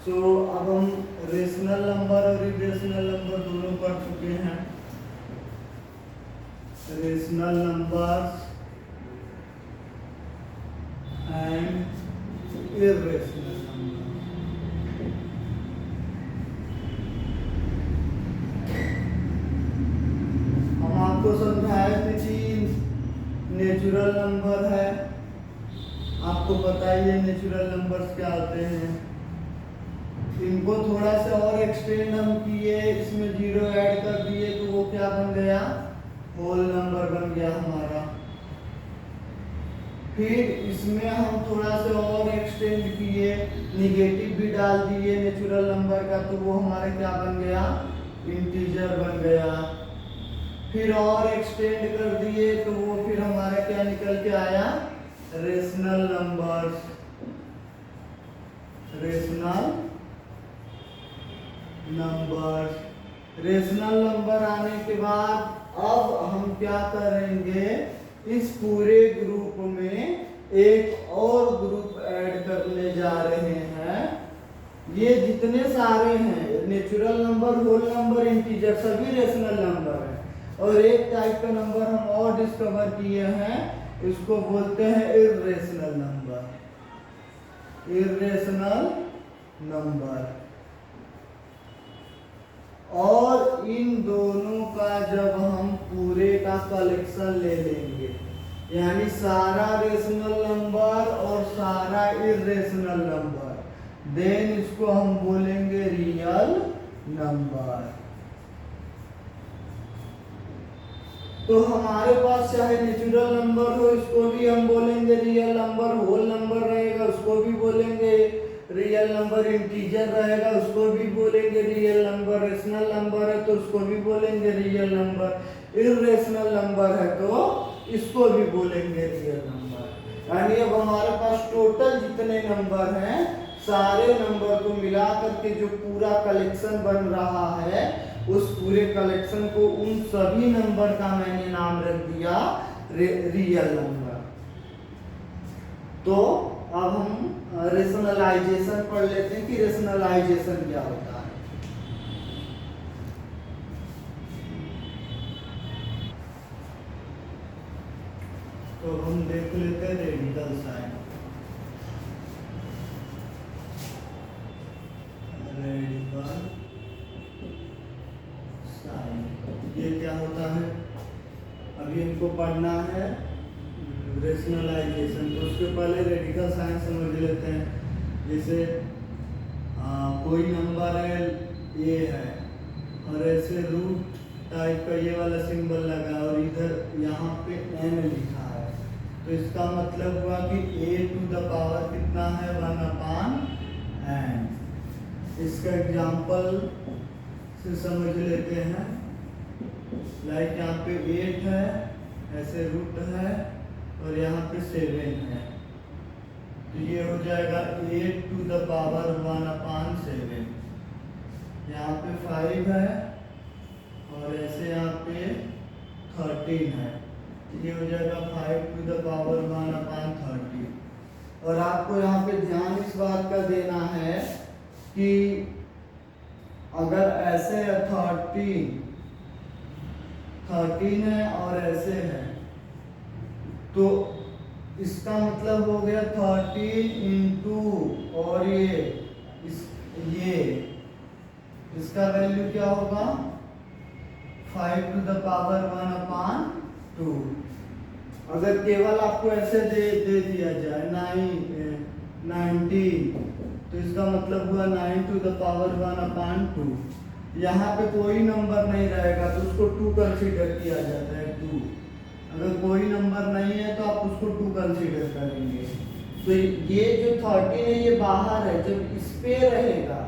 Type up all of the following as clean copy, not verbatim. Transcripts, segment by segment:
सो अब हम rational number और इरेशनल नंबर दोनों पढ़ चुके हैं। Rational numbers and irrational number. हम आपको समझाए थे कि नेचुरल नंबर है, आपको पता ही है नेचुरल नंबर्स क्या होते हैं। इनको थोड़ा सा और एक्सटेंड हम किए, इसमें जीरो ऐड कर दिए तो वो क्या बन गया, होल नंबर बन गया हमारा। फिर इसमें हम थोड़ा सा और एक्सटेंड किए, निगेटिव भी डाल दिए नेचुरल नंबर का, तो वो हमारा क्या बन गया, इंटीजर बन गया। फिर और एक्सटेंड कर दिए तो वो फिर हमारा क्या निकल के आया, रेशनल नंबर्स। रेशनल नंबर आने के बाद अब हम क्या करेंगे, इस पूरे ग्रुप में एक और ग्रुप ऐड करने जा रहे हैं। ये जितने सारे हैं natural number, whole number, integer, सभी रेशनल नंबर है। और एक टाइप का नंबर हम और डिस्कवर किए हैं, इसको बोलते हैं इर्रेशनल नंबर। Irrational number. और इन दोनों का जब हम पूरे का कलेक्शन ले लेंगे, यानी सारा रेशनल नंबर और सारा इर्रेशनल नंबर, देन इसको हम बोलेंगे रियल नंबर। तो हमारे पास चाहे नेचुरल नंबर हो, इसको भी हम बोलेंगे रियल नंबर। होल नंबर रहेगा उसको भी बोलेंगे रियल नंबर। इंटीजर रहेगा उसको भी बोलेंगे रियल नंबर। रेशनल नंबर है तो उसको भी बोलेंगे रियल नंबर। इर्रेशनल नंबर है तो इसको भी बोलेंगे रियल नंबर। यानी अब हमारे पास टोटल जितने नंबर हैं, सारे नंबर को मिला करके जो पूरा कलेक्शन बन रहा है, उस पूरे कलेक्शन को, उन सभी नंबर का मैंने नाम रख दिया रियल नंबर। तो अब हम रेशनलाइजेशन पढ़ लेते हैं कि रेशनलाइजेशन क्या होता है। तो हम देख लेते हैं रेडिकल साइन। रेडिकल साइन ये क्या होता है, अभी हमको पढ़ना है रेशनलाइजेशन। तो उसके पहले रेडिकल साइन समझ लेते हैं। जैसे कोई नंबर है, ये है, और ऐसे रूट टाइप का ये वाला सिंबल लगा और इधर यहाँ पे n लिखा है, तो इसका मतलब हुआ कि a टू द पावर कितना है, 1/n। इसका एग्जाम्पल से समझ लेते हैं। लाइक यहाँ पे 8 है, ऐसे रूट है, और यहाँ पे 7 है, तो ये हो जाएगा 8 टू द पावर 1/7। यहाँ पे 5 है, और ऐसे यहाँ पे 13 है, तो ये हो जाएगा 5 टू द पावर 1/13। और आपको यहाँ पे ध्यान इस बात का देना है कि अगर ऐसे 13 है और ऐसे है, तो इसका मतलब हो गया 13 इंटू, और ये इसका वैल्यू क्या होगा, 5 टू द पावर 1/2। अगर केवल आपको ऐसे दे दिया जाए 19, तो इसका मतलब हुआ 9 टू द पावर 1/2। यहाँ पे कोई नंबर नहीं रहेगा तो उसको 2 कंसीडर किया जाता है, 2। अगर कोई नंबर नहीं है तो आप उसको 2 कंसीडर करेंगे। तो ये जो 13 है ये बाहर है, जब इस पे रहेगा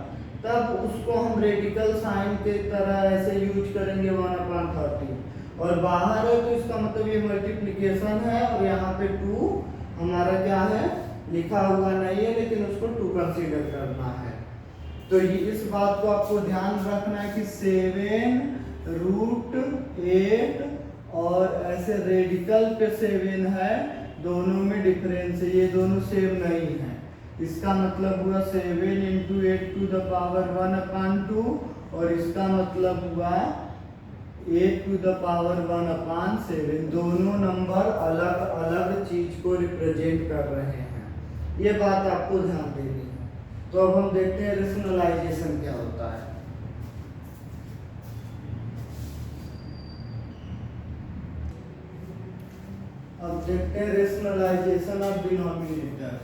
तब उसको हम रेडिकल साइन के तरह ऐसे यूज करेंगे 1/13। और बाहर है तो इसका मतलब ये मल्टीप्लिकेशन है, और यहाँ पे 2 हमारा क्या है, लिखा हुआ नहीं है, लेकिन उसको 2 कंसीडर करना है। तो ये इस बात को आपको ध्यान रखना है कि 7√8 और ऐसे रेडिकल पे 7 है, दोनों में डिफरेंस है, ये दोनों सेम नहीं है। इसका मतलब हुआ 7 इंटू 8⁻1/2 और इसका मतलब हुआ 8⁻1/7। दोनों नंबर अलग अलग चीज को रिप्रेजेंट कर रहे हैं, ये बात आपको ध्यान देनी है। तो अब हम देखते हैं रेशनलाइजेशन क्या होता है। अब देखते हैं rationalization of denominator.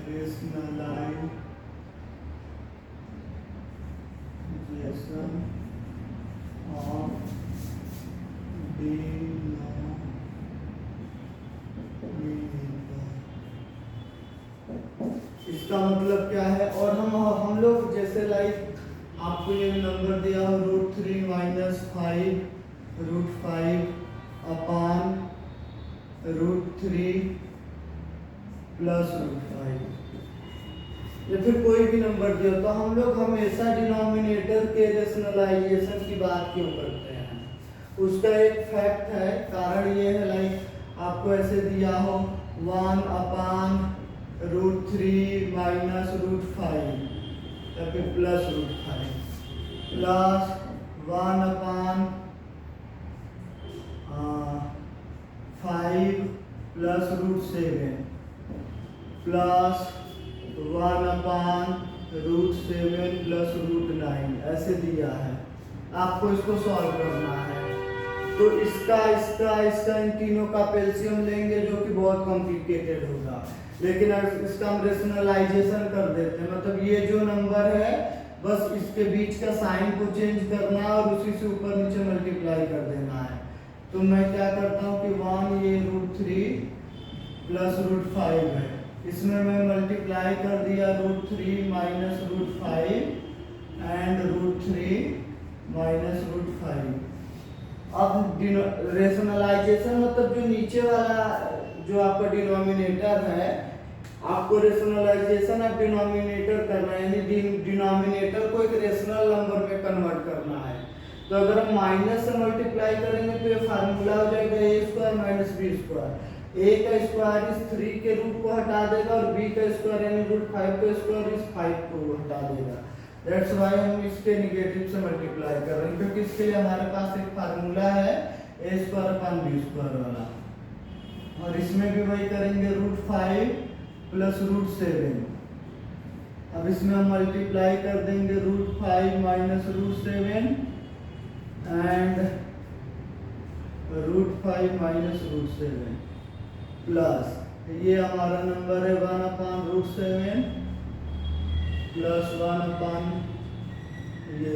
Rationalization of denominator, इसका मतलब क्या है। और हम लोग जैसे लाइक आपको ये नंबर दिया हो √3 - 5 अपान √3 प्लस √5, या फिर कोई भी नंबर दिया, तो हम लोग हमेशा डिनोमिनेटर के रेशनलाइजेशन की बात क्यों करते हैं। उसका एक फैक्ट है, कारण ये है लाइक आपको ऐसे दिया हो 1 अपान √3 माइनस √5 या फिर प्लस √5 प्लस 1 अपान 5 प्लस √7 प्लस 1 अपान √7 प्लस √9 ऐसे दिया है। आपको इसको सॉल्व करना है, तो इसका इन तीनों का एलसीएम लेंगे जो कि बहुत कॉम्प्लिकेटेड होगा, लेकिन इसका हम रेशनलाइजेशन कर देते हैं। मतलब ये जो नंबर है बस इसके बीच का साइन को चेंज करना है और उसी से ऊपर नीचे मल्टीप्लाई कर देना है। तो मैं क्या करता हूँ कि 1 ये √3 प्लस √5 है, इसमें मैं मल्टीप्लाई कर दिया √3 माइनस √5 एंड √3 माइनस √5। अब रेशनलाइजेशन मतलब जो नीचे वाला जो आपका डिनोमिनेटर है, आपको रेशनलाइजेशन ऑफ डिनोमिनेटर करना है, यानी डिनोमिनेटर को एक रेशनल नंबर में कन्वर्ट करना है। तो अगर हम माइनस से मल्टीप्लाई करेंगे तो ये फार्मूला हो जाएगा a² माइनस b²। a का स्क्वायर इस 3 के रूट को हटा देगा और b का स्क्वायर यानी √5 का स्क्वायर इस 5 को हटा देगा। दैट्स व्हाई हम इसके निगेटिव से मल्टीप्लाई कर रहे हैं, क्योंकि इसके लिए हमारे पास एक फार्मूला है a² अपान b² वाला। और इसमें भी वही करेंगे √5 प्लस √7। अब इसमें हम मल्टीप्लाई कर देंगे √5 माइनस √7 एंड √5 माइनस √7 प्लस ये हमारा नंबर है 1 अपान √7 प्लस 1 अपान ये।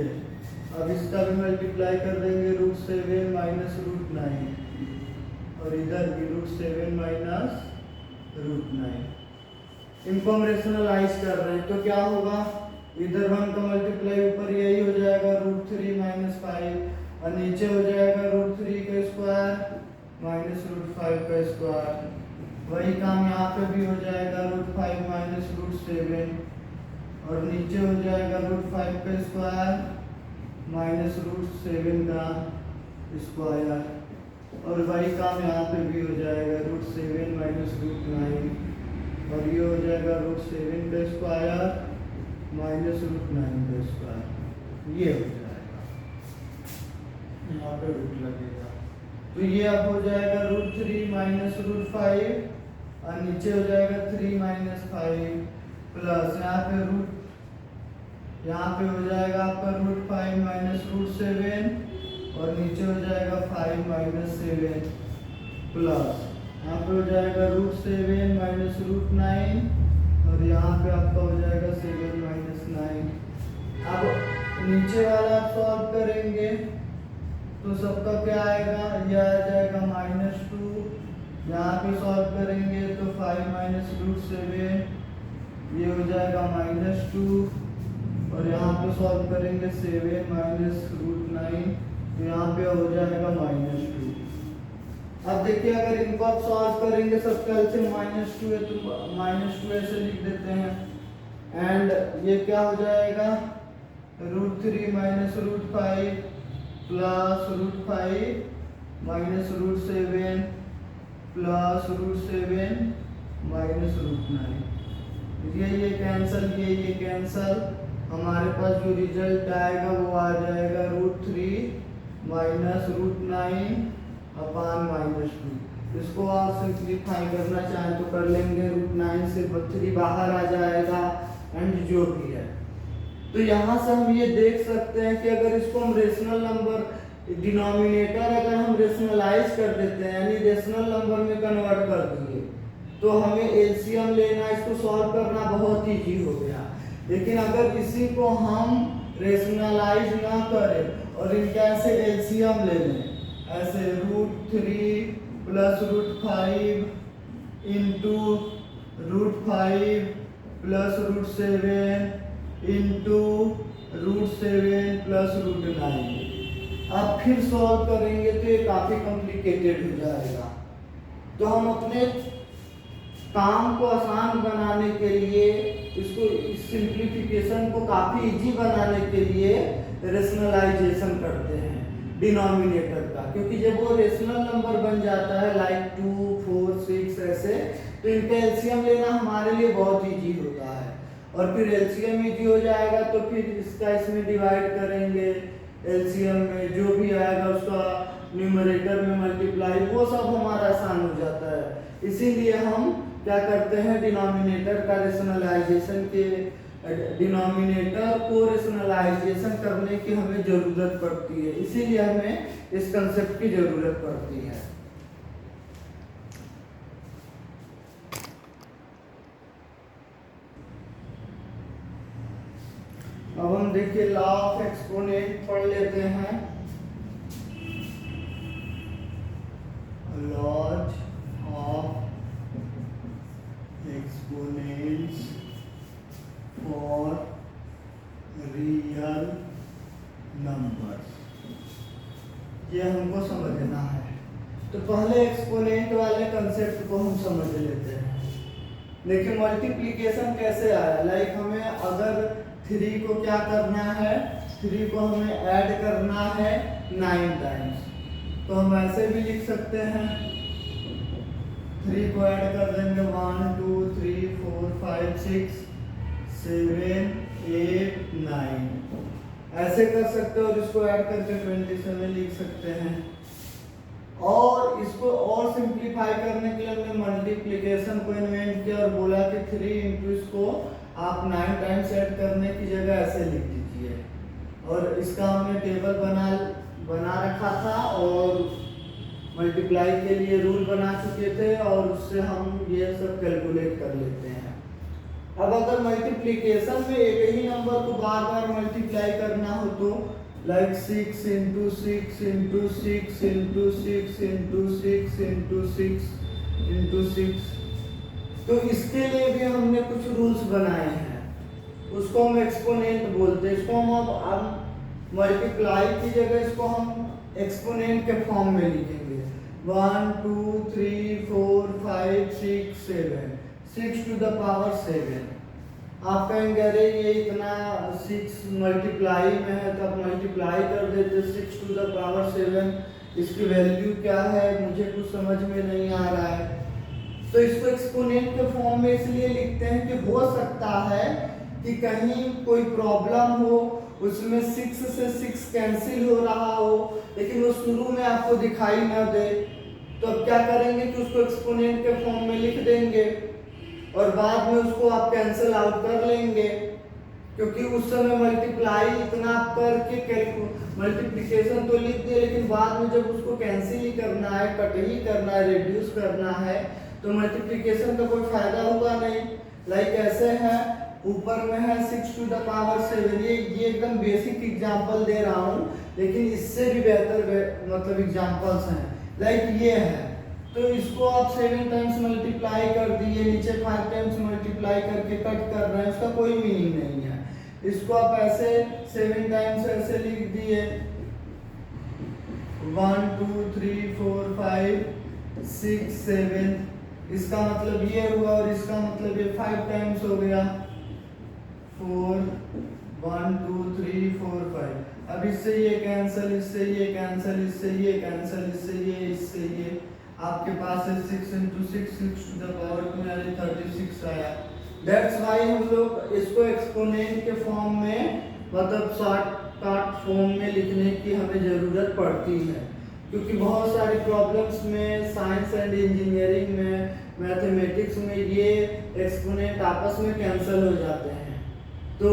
अब इसका भी मल्टीप्लाई कर देंगे √7 माइनस √9 और इधर भी √7 माइनस √9। इनको हम रेशनलाइज कर रहे हैं, तो क्या होगा, इधर 1 का मल्टीप्लाई ऊपर यही हो जाएगा √3 माइनस 5 और नीचे हो जाएगा √3 का स्क्वायर माइनस √5 का स्क्वायर। वही काम यहाँ पे भी हो जाएगा √5 माइनस √7 और नीचे हो जाएगा √5 का स्क्वायर माइनस √7 का स्क्वायर। और वही काम यहाँ पे भी हो जाएगा √7 माइनस √9 और ये हो जाएगा √7 का स्क्वायर माइनस √9 का स्क्वायर। ये हो जाएगा, यहाँ पे रूट लगेगा, तो ये अब हो जाएगा √3 माइनस √5 और नीचे हो जाएगा 3 माइनस 5 प्लस यहाँ पे हो जाएगा आपका √5 माइनस √7 और नीचे हो जाएगा 5 माइनस 7 प्लस यहाँ पे हो जाएगा √7 माइनस √9 और यहाँ पे आपका हो जाएगा 7 माइनस 9। अब नीचे वाला आप सॉल्व करेंगे तो सबका क्या आएगा, ये आ जाएगा -2। यहाँ पे सॉल्व करेंगे तो 5 माइनस √7 ये हो जाएगा -2 और यहाँ पे सॉल्व करेंगे 7 माइनस √9 तो यहाँ पे हो जाएगा -2। अब देखिए अगर इनको आप सॉल्व करेंगे सबका एलसीएम -2 है तो -2 ऐसे लिख देते हैं एंड ये क्या हो जाएगा √3 minus √5 plus √5 minus √7 plus √7 minus √9। ये कैंसल, ये कैंसल, हमारे पास जो रिजल्ट आएगा वो आ जाएगा √3 माइनस √9 अपान -2। इसको आप सिंप्लीफाई करना चाहें तो कर लेंगे, √9 से 3 बाहर आ जाएगा एंड जो भी है। तो यहाँ से हम ये देख सकते हैं कि अगर इसको हम रेशनल नंबर, डिनोमिनेटर अगर हम रेशनलाइज कर देते हैं यानी रेशनल नंबर में कन्वर्ट कर दिए तो हमें एलसीएम लेना, इसको सॉल्व करना बहुत ईजी हो गया। लेकिन अगर इसी को हम रेशनलाइज ना करें और इनका ऐसे एलसीएम ले लें, ऐसे √3 plus √5 into √5 plus √7 into √7 plus √9, अब फिर सॉल्व करेंगे तो ये काफ़ी कॉम्प्लिकेटेड हो जाएगा। तो हम अपने काम को आसान बनाने के लिए, इसको सिंप्लीफिकेशन को काफ़ी इजी बनाने के लिए रेशनलाइजेशन करते हैं डिनोमिनेटर का, क्योंकि जब वो रेशनल नंबर बन जाता है लाइक 2, 4, 6 ऐसे, तो इनका एलसीएम लेना हमारे लिए बहुत इजी होता है। और फिर एलसीएम इजी हो जाएगा तो फिर इसका इसमें डिवाइड करेंगे, एलसीएम में जो भी आएगा उसका न्यूमरेटर में मल्टीप्लाई, वो सब हमारा आसान हो जाता है। इसीलिए हम क्या करते हैं, डिनोमिनेटर का रेशनलाइजेशन के, डिनोमिनेटर को रेशनलाइजेशन करने की हमें ज़रूरत पड़ती है, इसीलिए हमें इस कंसेप्ट की ज़रूरत पड़ती है। अब हम देखिए लॉ ऑफ एक्सपोनेंट पढ़ लेते हैं। Laws of exponents for real numbers, ये हमको समझना है। तो पहले एक्सपोनेंट वाले कंसेप्ट को हम समझ लेते हैं। देखिए मल्टीप्लिकेशन कैसे आया, लाइक हमें अगर 3 को क्या करना है, 3 को हमें ऐड करना है 9 टाइम्स, तो हम ऐसे भी लिख सकते हैं, 3 को ऐड कर देंगे 1 2 3 4 5 6 7 8 9, ऐसे कर सकते हैं। और इसको ऐड करके 27 लिख सकते हैं। और इसको और सिंप्लीफाई करने के लिए हमने मल्टीप्लिकेशन को इन्वेंट किया और बोला कि 3 इंटू इसको आप 9 टाइम्स ऐड करने की जगह ऐसे लिख दीजिए। और इसका हमने टेबल बना रखा था और मल्टीप्लाई के लिए रूल बना चुके थे, और उससे हम ये सब कैलकुलेट कर लेते हैं। अब अगर मल्टीप्लिकेशन में एक ही नंबर को बार बार मल्टीप्लाई करना हो तो like 6 into 6 into 6 into 6 into 6 into 6 into 6, तो इसके लिए भी हमने कुछ रूल्स बनाए हैं, उसको हम एक्सपोनेंट बोलते हैं। इसको हम अब मल्टीप्लाई की जगह इसको हम एक्सपोनेंट के फॉर्म में लिखेंगे, 1 2 3 4 5 6 7, 6 टू द पावर 7। आप कहेंगे अरे ये इतना 6 मल्टीप्लाई में है, तो आप मल्टीप्लाई कर देते 6 टू द पावर 7, इसकी वैल्यू क्या है मुझे कुछ समझ में नहीं आ रहा है। तो इसको एक्सपोनेंट के फॉर्म में इसलिए लिखते हैं कि हो सकता है कि कहीं कोई प्रॉब्लम हो, उसमें 6 से 6 कैंसिल हो रहा हो, लेकिन वो शुरू में आपको दिखाई ना दे, तो अब क्या करेंगे कि उसको एक्सपोनेंट के फॉर्म में लिख देंगे और बाद में उसको आप कैंसिल आउट कर लेंगे, क्योंकि उस समय मल्टीप्लाई इतना करके मल्टीप्लिकेशन तो लिख दिए, लेकिन बाद में जब उसको कैंसिल ही करना है, कट ही करना है, रिड्यूस करना है, तो मल्टीप्लिकेशन का कोई फायदा हुआ नहीं। लाइक ऐसे है, ऊपर में है 6 टू द पावर 7, ये एकदम बेसिक एग्जांपल दे रहा हूँ, लेकिन इससे भी बेहतर मतलब एग्जांपल्स हैं। लाइक ये है, तो इसको आप 7 टाइम्स मल्टीप्लाई कर दिए, नीचे 5 टाइम्स मल्टीप्लाई करके कट कर रहे हैं, उसका कोई मीनिंग नहीं है। इसको आप ऐसे 7 टाइम्स ऐसे लिख दिए, 1 2 3 4 5 6 7, इसका मतलब ये हुआ और इसका मतलब ये 5 टाइम्स हो गया, 4 1 2 3 4 5। अब इससे ये कैंसिल, इससे ये कैंसिल, इससे ये कैंसिल, इससे ये आपके पास है 6 इंटू 6 6 टू द पावर 2 यानी 36 आया। दैट्स वाई हम लोग इसको एक्सपोनेंट के फॉर्म में मतलब शॉर्टकट फॉर्म में लिखने की हमें ज़रूरत पड़ती है, क्योंकि बहुत सारी प्रॉब्लम्स में साइंस एंड इंजीनियरिंग में मैथमेटिक्स में ये एक्सपोनेंट आपस में कैंसिल हो जाते हैं, तो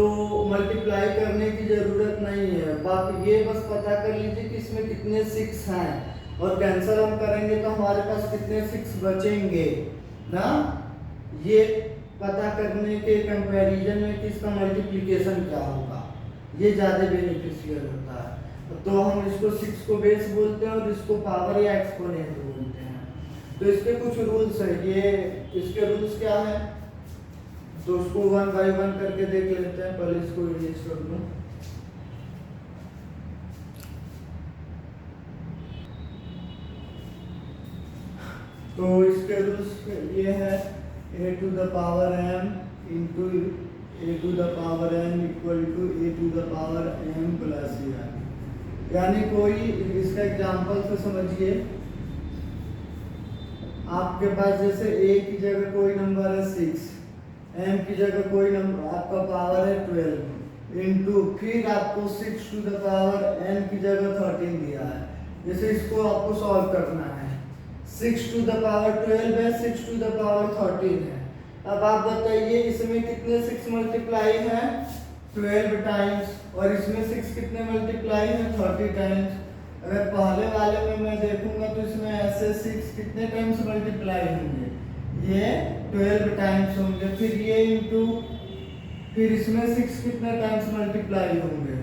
मल्टीप्लाई करने की ज़रूरत नहीं है। बाकी ये बस पता कर लीजिए कि इसमें कितने 6 हैं और कैंसिल हम करेंगे तो हमारे पास कितने 6 बचेंगे ना, ये पता करने के कंपैरिजन में कि इसका मल्टीप्लिकेशन क्या होगा, ये ज़्यादा बेनिफिशियल होता है। तो हम इसको 6 को बेस बोलते हैं और इसको पावर या एक्सपोनेंट बोलते हैं। तो इसके कुछ रूल्स है, ये इसके रूल्स क्या है तो उसको 1 बाय 1 करके देख लेते हैं। पहले इसको इरेज कर दूं। तो इसके रूल्स ये है a to the power m into a to the power n equal to a to the power m plus n। यानी कोई इसका एग्जांपल से समझिए, आपके पास जैसे a की जगह कोई नंबर है 6, m की जगह कोई नंबर आपका पावर है 12 इंटू फिर आपको 6 टू द पावर n की जगह 13 दिया है। जैसे इसको आपको सॉल्व करना है, 6 टू द पावर 12 है, 6 टू द पावर 13 है। अब आप बताइए इसमें कितने 6 मल्टीप्लाई है 12 टाइम्स और इसमें 6 कितने मल्टीप्लाई है 30 टाइम्स। अगर पहले वाले में मैं देखूंगा तो इसमें ऐसे 6 कितने टाइम्स मल्टीप्लाई होंगे, ये 12 टाइम्स होंगे, फिर ये इंटू फिर इसमें 6 कितने टाइम्स मल्टीप्लाई होंगे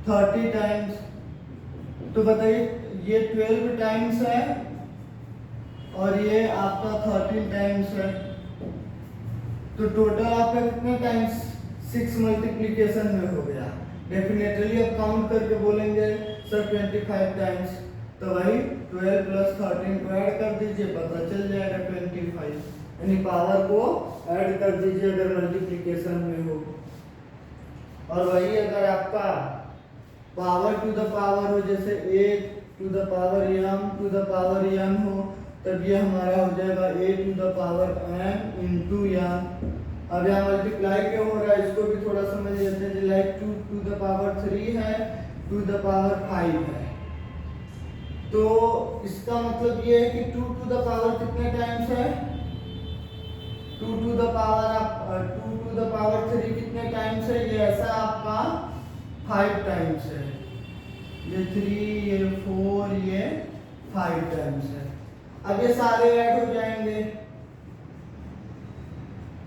30 टाइम्स। तो बताइए ये 12 टाइम्स है और ये आपका 13 टाइम्स है, तो टोटल आपका कितने टाइम्स 6 मल्टीप्लिकेशन में हो गया। डेफिनेटली अब काउंट करके बोलेंगे सर 25 टाइम्स, तो वही 12 प्लस 13 को ऐड कर दीजिए, पता चल जाएगा 25, यानी पावर को ऐड कर दीजिए अगर मल्टीप्लिकेशन में हो। और वही अगर आपका पावर टू द पावर हो, जैसे a to the power m to the power n हो, तब ये हमारा हो जाएगा a to the power m into m। अब यहाँ मल्टीप्लाई क्यों हो रहा है इसको भी थोड़ा समझ लेते हैं। लाइक 2 टू द पावर 3 है, 2 टू द पावर 5 है, तो इसका मतलब ये है कि 2 टू द पावर कितने टाइम्स है 2 टू द पावर 3 कितने टाइम्स है, ये ऐसा आपका 5 टाइम्स है, ये 3 ये 4 ये 5 टाइम्स है। अब ये सारे ऐड हो जाएंगे,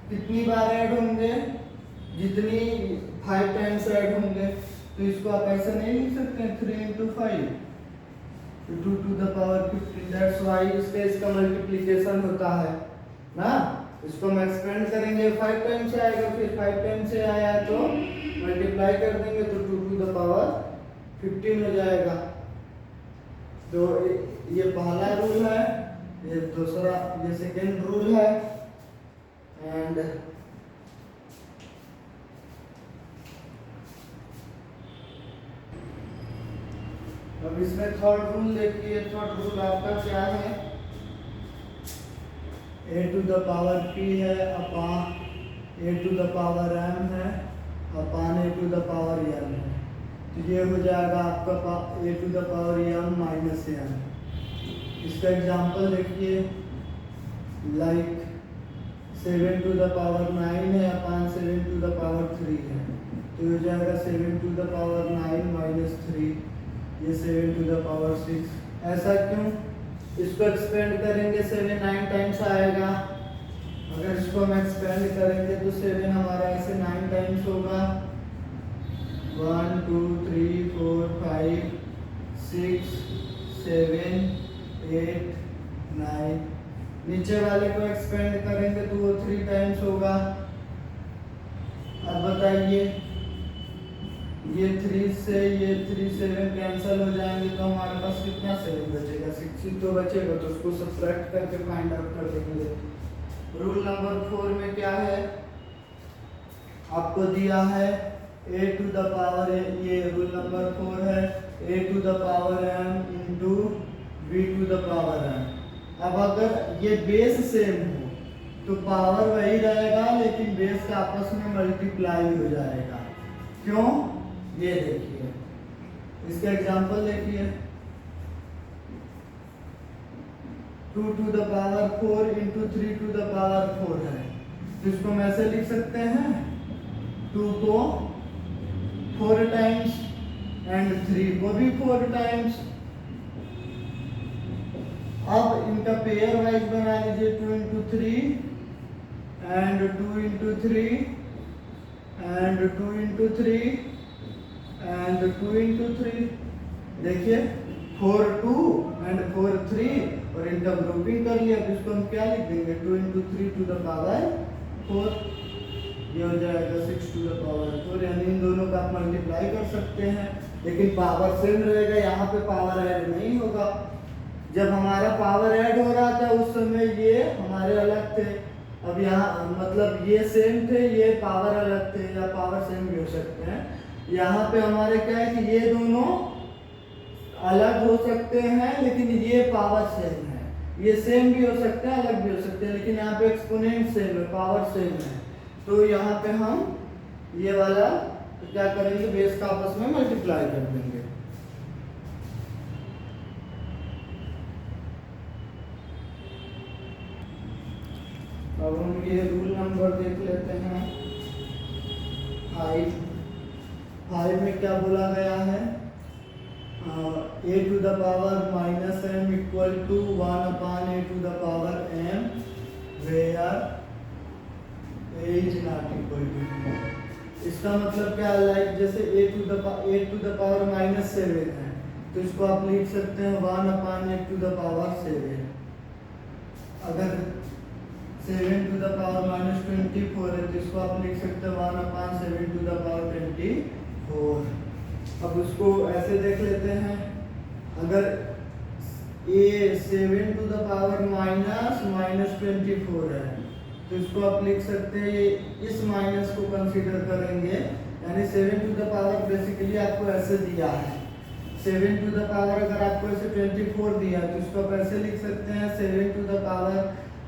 कितनी बार ऐड होंगे जितनी 5 टाइम्स ऐड होंगे, तो इसको आप ऐसा नहीं लिख सकते 3 into 5 2 to the power 15। That's why इसका मल्टीप्लिकेशन होता है ना। इसको हम एक्सपेंड करेंगे 5 टाइम्स से आएगा, फिर 5 टाइम्स से आया तो मल्टीप्लाई कर देंगे तो 2 टू द पावर 15 हो जाएगा। तो ये पहला रूल है, ये दूसरा ये सेकेंड रूल है, एंड अब इसमें थर्ड रूल देखिए। थर्ड रूल आपका क्या है, a to the power p है upon a to the power m है upon a to the power n है, तो ये हो जाएगा आपका a to the power m minus n। इसका एग्जांपल देखिए, लाइक 7 टू द पावर 9 है अपान 7 टू द पावर 3 है, तो हो जाएगा 7 टू द पावर 9 माइनस 3, ये 7 टू द पावर 6। ऐसा क्यों, इसको एक्सपेंड करेंगे 7 9 टाइम्स आएगा, अगर इसको हम एक्सपेंड करेंगे तो 7 हमारा ऐसे 9 टाइम्स होगा, 1 2 3 4 5 6 7 8 9। नीचे वाले को एक्सपेंड करेंगे तो वो 3 टाइम्स होगा। अब बताइए ये 3 से ये 3 7 कैंसिल हो जाएंगे तो हमारे पास कितना 7 बचेगा, 6 तो बचेगा, तो उसको सब्ट्रैक्ट करके फाइंड आउट कर देंगे। रूल नंबर 4 में क्या है, आपको दिया है a टू द पावर, ये रूल नंबर 4 है, a to the power m into b to the power m। अब अगर ये बेस सेम हो तो पावर वही रहेगा, लेकिन बेस का आपस में मल्टीप्लाई हो जाएगा। क्यों? ये देखिए, इसका एग्जांपल देखिए, 2 to the power 4 into 3 to the power 4 है, तो इसको हम ऐसे लिख सकते हैं, 2 को 4 टाइम्स एंड 3 को भी 4 टाइम्स। अब इनका पेयर वाइज बना लीजिए, 2 into 3 and 2 into 3 and 2 into 3 and 2 into 3। देखिए 4 2 एंड 4 3 और इनका ग्रुपिंग कर लिया, तो इसको हम क्या लिख देंगे, 2 into 3 to the power 4, ये हो जाएगा 6 to the power 4। यानी इन दोनों का आप मल्टीप्लाई कर सकते हैं, लेकिन पावर सेम रहेगा, यहाँ पे पावर ऐड नहीं होगा। जब हमारा पावर ऐड हो रहा था उस समय ये हमारे अलग थे, अब यहाँ मतलब ये सेम थे, ये पावर अलग थे, या पावर सेम भी हो सकते हैं। यहाँ पे हमारे क्या है कि ये दोनों अलग हो सकते हैं, लेकिन ये पावर सेम है। ये सेम भी हो सकते हैं, अलग भी हो सकते हैं, लेकिन यहाँ पे एक्सपोनेंट सेम है, पावर सेम है, तो यहाँ पे हम ये वाला तो क्या करेंगे, बेस का आपस में मल्टीप्लाई कर देंगे। अब हम ये रूल नंबर देख लेते हैं। 5 में क्या बोला गया है, a to the power minus m equal to 1 upon a to the power m where a is not equal to 2। इसका मतलब क्या है, लाइक जैसे a to the power minus 7 है, तो इसको आप लिख सकते हैं 1 upon a to the power 7। अगर 7 to the power minus 24 है, तो इसको आप लिख सकते हैं 1 upon 7 to the power 24। अब उसको ऐसे देख लेते हैं, अगर a 7 to the power minus 24 है, तो इसको आप लिख सकते हैं, इस माइनस को कंसीडर करेंगे, यानी 7 to the power बेसिकली आपको ऐसे दिया है। 7 to the power अगर आपको ऐसे 24 दिया है, तो इसको आप ऐसे लिख सकते हैं 7 to the power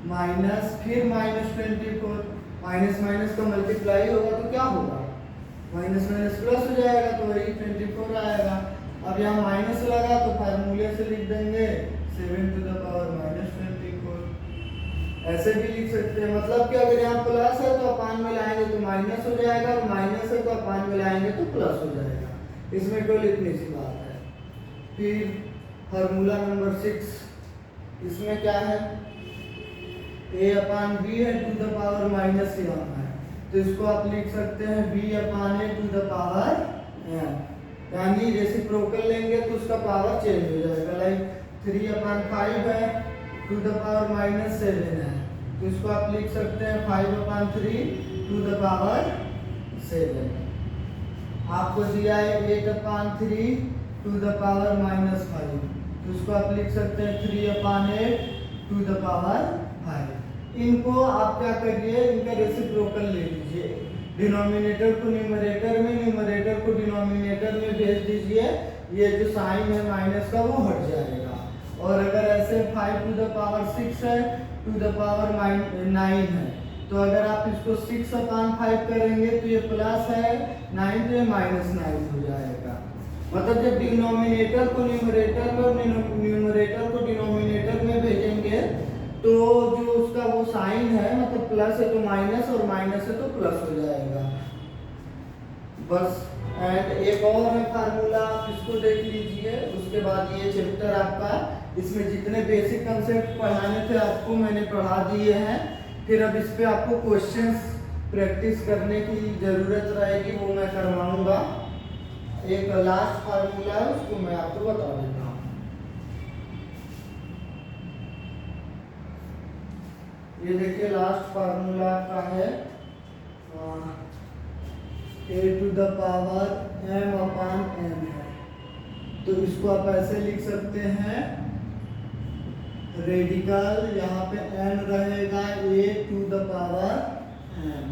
माइनस फिर माइनस 24, माइनस माइनस का मल्टीप्लाई होगा तो क्या होगा, माइनस माइनस प्लस हो जाएगा, तो वही 24 आएगा। अब यहाँ माइनस लगा तो फार्मूले से लिख देंगे 7 to the power minus 24। ऐसे भी लिख सकते हैं, मतलब कि अगर यहाँ प्लस है तो अपान में लाएंगे तो माइनस हो जाएगा, और माइनस है तो अपान में लाएंगे तो प्लस हो जाएगा। इसमें केवल इतनी सी बात है। फिर फार्मूला नंबर 6, इसमें क्या है, a अपान b है to the power minus m है, तो इसको आप लिख सकते हैं b upon a to the power m, यानी रेसिप्रोकल लेंगे तो उसका पावर चेंज हो जाएगा। लाइक 3 अपान 5 है टू द पावर माइनस 7 है, तो इसको आप लिख सकते हैं 5 अपान 3 टू द पावर 7। आपको दिया है 8 अपान 3 टू द पावर माइनस 5, तो इसको आप लिख सकते हैं 3 अपान 8 टू द पावर 5। इनको आप क्या करिए, इनका रेसिप्रोकल ले लीजिए, डिनोमिनेटर को न्यूमरेटर में, न्यूमरेटर को डिनोमिनेटर में भेज दीजिए, ये जो साइन है माइनस का वो हट जाएगा। और अगर ऐसे 5 टू द पावर 6 है टू द पावर 9 है, तो अगर आप इसको 6 अपान 5 करेंगे तो ये प्लस है 9, तो ये माइनस 9 हो जाएगा। मतलब जब डिनोमिनेटर को न्यूमरेटर में और न्यूमरेटर को डिनोमिनेटर में भेजेंगे तो जो उसका वो साइन है, मतलब प्लस है तो माइनस और माइनस है तो प्लस हो जाएगा बस। एंड एक और है फार्मूला, आप इसको देख लीजिए, उसके बाद ये चैप्टर आपका, इसमें जितने बेसिक कंसेप्ट पढ़ाने थे आपको मैंने पढ़ा दिए हैं। फिर अब इस पे आपको क्वेश्चंस प्रैक्टिस करने की जरूरत रहेगी, वो मैं करवाऊंगा। एक लास्ट फार्मूला है, उसको मैं आपको बता देता हूँ। ये देखिए लास्ट फार्मूला का है a to the power m upon m है, तो इसको आप ऐसे लिख सकते हैं, रेडिकल यहाँ पे n रहेगा a to the power m,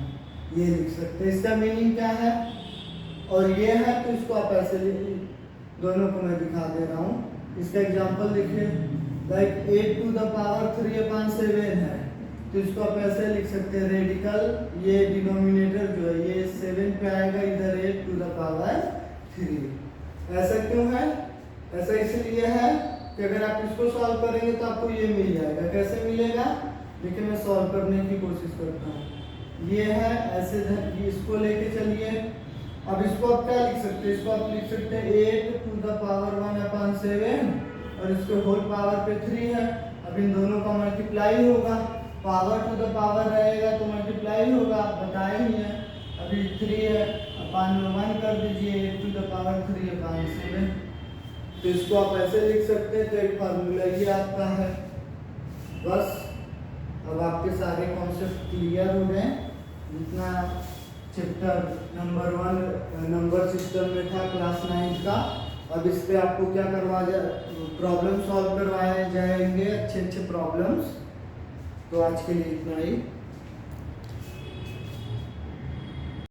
ये लिख सकते हैं। इसका मीनिंग क्या है, और ये है तो इसको आप ऐसे लिखिए, दोनों को मैं दिखा दे रहा हूँ। इसका एग्जांपल देखिए, लाइक 8 टू द पावर 3/7 है, तो इसको आप ऐसे लिख सकते हैं रेडिकल, ये डिनोमिनेटर जो है ये 7 पे आएगा, इधर 8 टू द पावर 3। ऐसा क्यों है? ऐसा इसलिए है कि अगर आप इसको सॉल्व करेंगे तो आपको ये मिल जाएगा। कैसे मिलेगा? देखिए मैं सॉल्व करने की कोशिश करता हूँ। ये है ऐसे, इसको लेके चलिए। अब इसको आप क्या लिख सकते हैं? इसको आप लिख सकते हैं 8 टू द पावर 1/7 और इसके होल पावर पे 3 है। अब इन दोनों का मल्टीप्लाई होगा, पावर टू द पावर रहेगा तो मल्टीप्लाई होगा, बताए ही है। अभी 3 है, अपन 1 कर दीजिए, 8 टू द पावर 3/7। तो इसको आप ऐसे लिख सकते हैं। तो एक फार्मूला ये आपका है। बस अब आपके सारे कॉन्सेप्ट क्लियर हो गए। जितना चैप्टर नंबर 1 नंबर सिस्टम में था क्लास 9 का, अब इस पे आपको क्या प्रॉब्लम सॉल्व करवाए जाएंगे, अच्छे अच्छे प्रॉब्लम्स। तो आज के लिए इतना ही।